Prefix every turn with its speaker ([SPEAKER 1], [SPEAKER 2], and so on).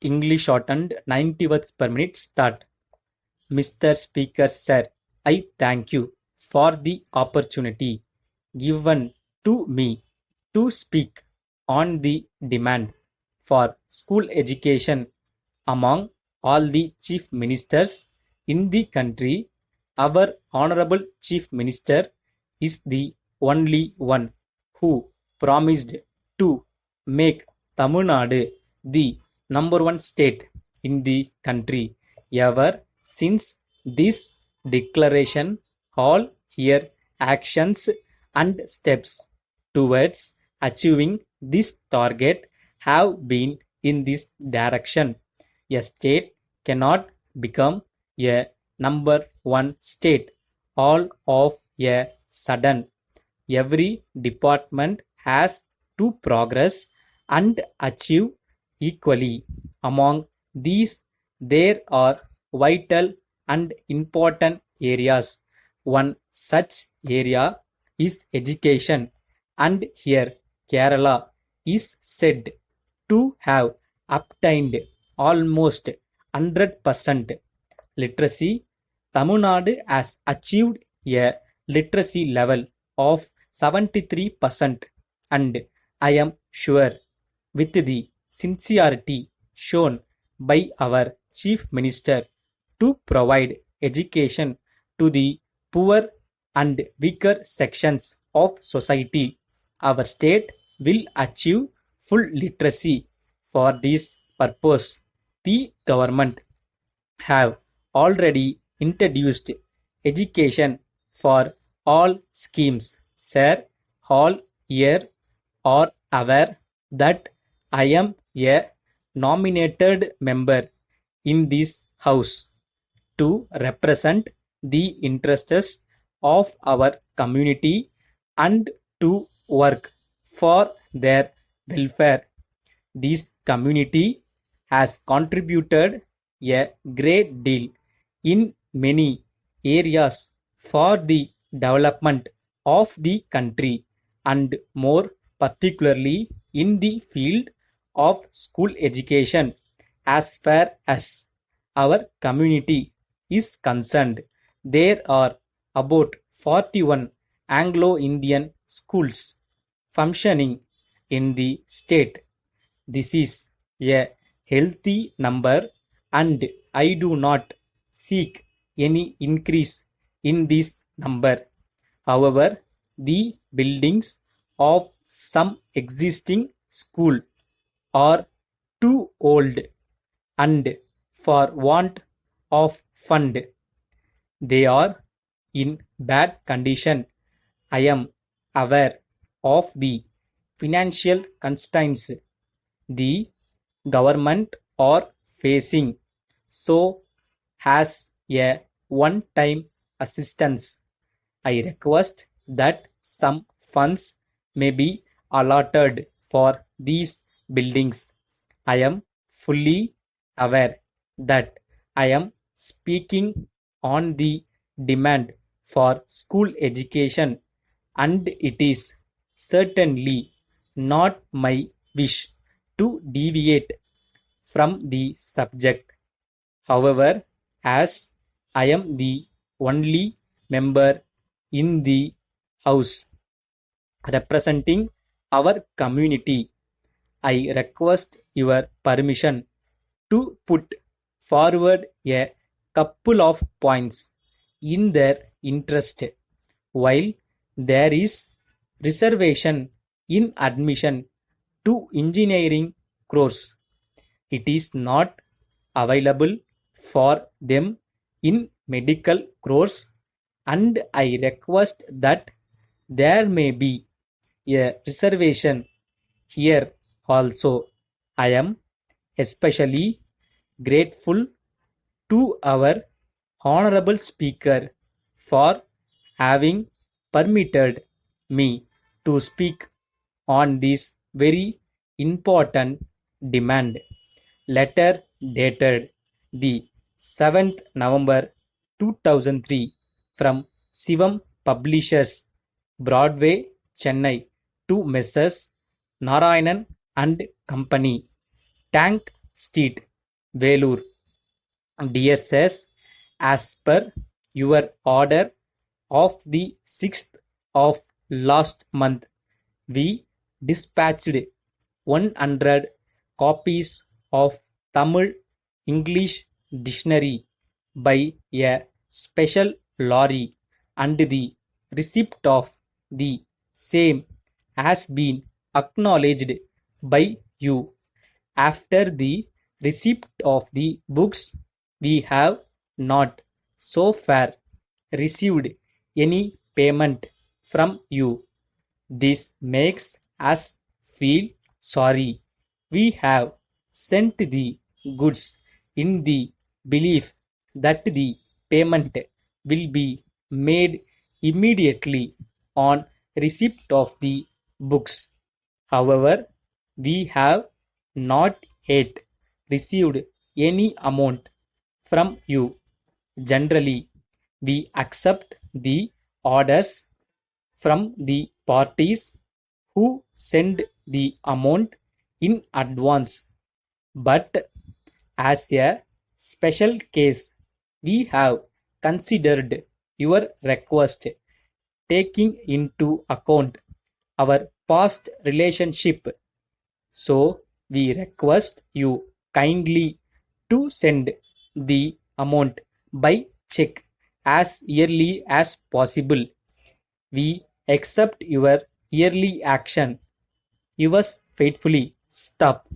[SPEAKER 1] English shortened 90 words per minute start. Mr. Speaker Sir, I thank you for the opportunity given to me to speak on the demand for school education among all the chief ministers in the country. Our honorable chief minister is the only one who promised to make Tamil Nadu the number one state in the country. Ever since this declaration, all here actions and steps towards achieving this target have been in this direction. A state cannot become a number one state all of a sudden. Every department has to progress and achieve equally. Among these, there are vital and important areas. One such area is education, and here Kerala is said to have obtained almost 100% literacy. Tamil Nadu has achieved a literacy level of 73%, and I am sure with the sincerity shown by our Chief Minister to provide education to the poor and weaker sections of society, our state will achieve full literacy. For this purpose, the government have already introduced education for all schemes. Sir, all here are aware that I am a nominated member in this house to represent the interests of our community and to work for their welfare. This community has contributed a great deal in many areas for the development of the country, and more particularly in the field of school education. As far as our community is concerned, there are about 41 Anglo-Indian schools functioning in the state. This is a healthy number, and I do not seek any increase in this number. However, the buildings of some existing school are too old, and for want of fund they are in bad condition. I am aware of the financial constraints the government are facing, so as a one-time assistance, I request that some funds may be allotted for these buildings. I am fully aware that I am speaking on the demand for school education, and it is certainly not my wish to deviate from the subject. However, as I am the only member in the house representing our community, I request your permission to put forward a couple of points in their interest. While there is reservation in admission to engineering course, it is not available for them in medical course, and I request that there may be a reservation here also. I am especially grateful to our honorable speaker for having permitted me to speak on this very important demand. Letter dated the 7th November 2003 from Sivam Publishers, Broadway, Chennai, to Messrs. Narayanan and Company, Tank Street, Velur. Dear sirs, as per your order of the 6th of last month, we dispatched 100 copies of Tamil English dictionary by a special lorry, and the receipt of the same has been acknowledged by you. After the receipt of the books, we have not so far received any payment from you. This makes us feel sorry. We have sent the goods in the belief that the payment will be made immediately on receipt of the books. However, we have not yet received any amount from you. Generally, we accept the orders from the parties who send the amount in advance, but as a special case, we have considered your request, taking into account our past relationship. So, we request you kindly to send the amount by check as early as possible. We accept your early action. Yours faithfully. Stop.